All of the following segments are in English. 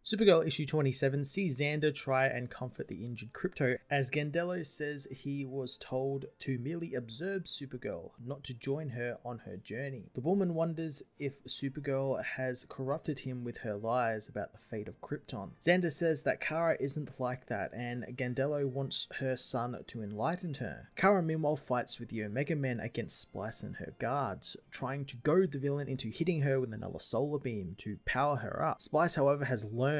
Supergirl issue 27 sees Xander try and comfort the injured Krypto, as Gandello says he was told to merely observe Supergirl, not to join her on her journey. The woman wonders if Supergirl has corrupted him with her lies about the fate of Krypton. Xander says that Kara isn't like that, and Gandello wants her son to enlighten her. Kara meanwhile fights with the Omega Men against Splice and her guards, trying to goad the villain into hitting her with another solar beam to power her up. Splice, however, has learned,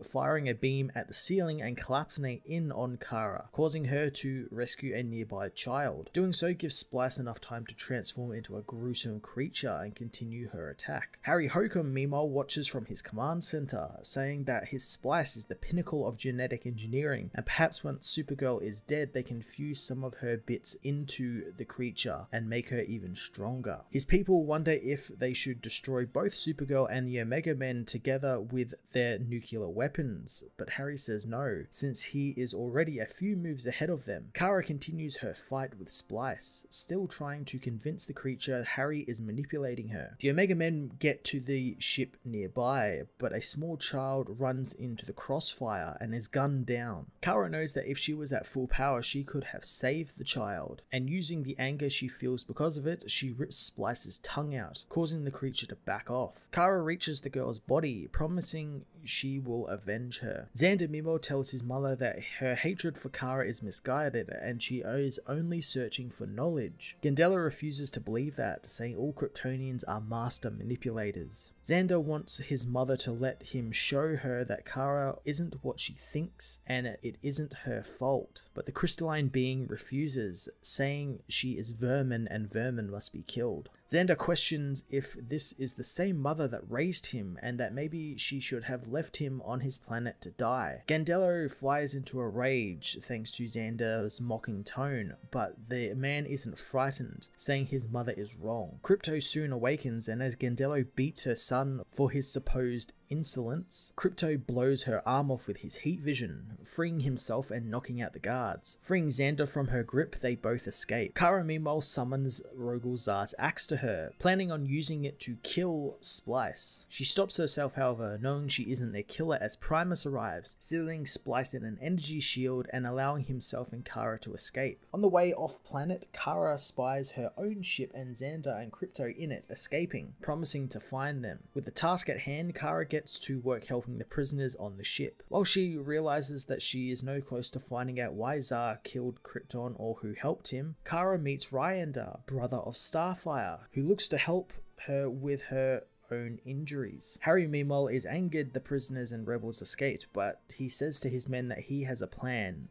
firing a beam at the ceiling and collapsing in on Kara, causing her to rescue a nearby child. Doing so gives Splice enough time to transform into a gruesome creature and continue her attack. Harry Hokum meanwhile watches from his command center, saying that his Splice is the pinnacle of genetic engineering, and perhaps once Supergirl is dead they can fuse some of her bits into the creature and make her even stronger. His people wonder if they should destroy both Supergirl and the Omega Men together with their nuclear weapons, but Harry says no, since he is already a few moves ahead of them. Kara continues her fight with Splice, still trying to convince the creature Harry is manipulating her. The Omega Men get to the ship nearby, but a small child runs into the crossfire and is gunned down. Kara knows that if she was at full power she could have saved the child, and using the anger she feels because of it, she rips Splice's tongue out, causing the creature to back off. Kara reaches the girl's body, promising she will avenge her. Xander meanwhile tells his mother that her hatred for Kara is misguided and she is only searching for knowledge. Gandello refuses to believe that, saying all Kryptonians are master manipulators. Xander wants his mother to let him show her that Kara isn't what she thinks and it isn't her fault, but the crystalline being refuses, saying she is vermin and vermin must be killed. Xander questions if this is the same mother that raised him and that maybe she should have left him on his planet to die. Gandello flies into a rage thanks to Xander's mocking tone, but the man isn't frightened, saying his mother is wrong. Krypto soon awakens, and as Gandello beats her son for his supposed insolence, Krypto blows her arm off with his heat vision, freeing himself and knocking out the guards. Freeing Xander from her grip, they both escape. Kara meanwhile summons Rogol Zaar's axe to her, planning on using it to kill Splice. She stops herself, however, knowing she isn't their killer, as Primus arrives, sealing Splice in an energy shield and allowing himself and Kara to escape. On the way off planet, Kara spies her own ship and Xander and Krypto in it, escaping, promising to find them. With the task at hand, Kara gets to work helping the prisoners on the ship. While she realizes that she is no close to finding out why Zaar killed Krypton or who helped him, Kara meets Ryanda, brother of Starfire, who looks to help her with her own injuries. Harry meanwhile is angered the prisoners and rebels escaped, but he says to his men that he has a plan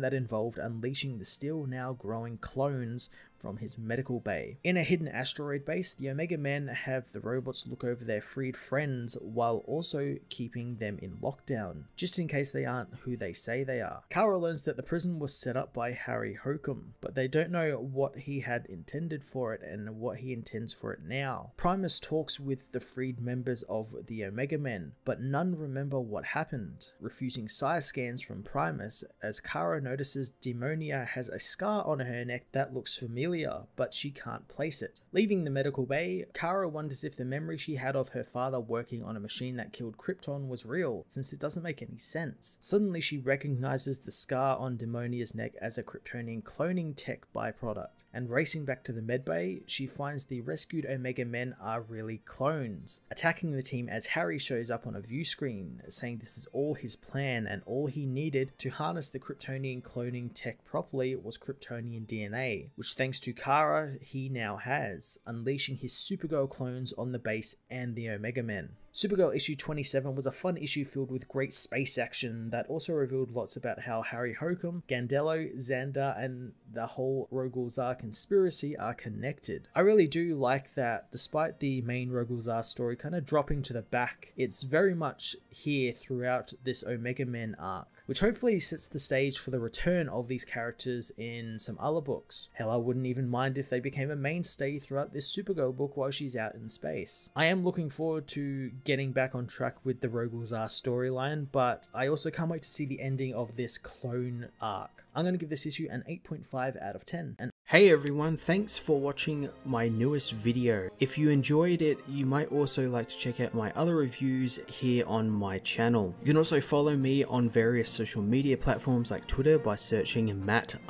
that involved unleashing the still now growing clones from his medical bay. In a hidden asteroid base, the Omega Men have the robots look over their freed friends while also keeping them in lockdown, just in case they aren't who they say they are. Kara learns that the prison was set up by Harry Hokum, but they don't know what he had intended for it and what he intends for it now. Primus talks with the freed members of the Omega Men, but none remember what happened, refusing psi scans from Primus, as Kara notices Demonia has a scar on her neck that looks familiar, but she can't place it. Leaving the medical bay, Kara wonders if the memory she had of her father working on a machine that killed Krypton was real, since it doesn't make any sense. Suddenly she recognizes the scar on Demonia's neck as a Kryptonian cloning tech byproduct, and racing back to the medbay, she finds the rescued Omega Men are really clones, attacking the team as Harry shows up on a view screen, saying this is all his plan and all he needed to harness the Kryptonian cloning tech properly was Kryptonian DNA, which thanks to Kara he now has, unleashing his Supergirl clones on the base and the Omega Men. Supergirl issue 27 was a fun issue filled with great space action that also revealed lots about how Harry Hokum, Gandello, Xander, and the whole Rogol Zaar conspiracy are connected. I really do like that despite the main Rogol Zaar story kind of dropping to the back, it's very much here throughout this Omega Men arc, which hopefully sets the stage for the return of these characters in some other books. Hell, I wouldn't even mind if they became a mainstay throughout this Supergirl book while she's out in space. I am looking forward to getting back on track with the Rogol Zaar storyline, but I also can't wait to see the ending of this clone arc. I'm going to give this issue an 8.5 out of 10. And Hey everyone, thanks for watching my newest video. If you enjoyed it, you might also like to check out my other reviews here on my channel. You can also follow me on various social media platforms like Twitter by searching Matt_FOS,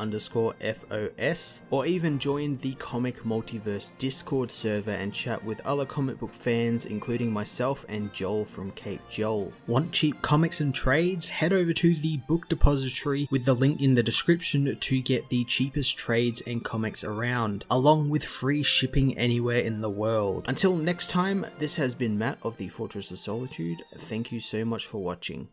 or even join the Comic Multiverse Discord server and chat with other comic book fans, including myself and Joel from Cape Joel. Want cheap comics and trades? Head over to the book depository with the link in the description to get the cheapest trades and comics around, along with free shipping anywhere in the world. Until next time, this has been Matt of the Fortress of Solitude. Thank you so much for watching.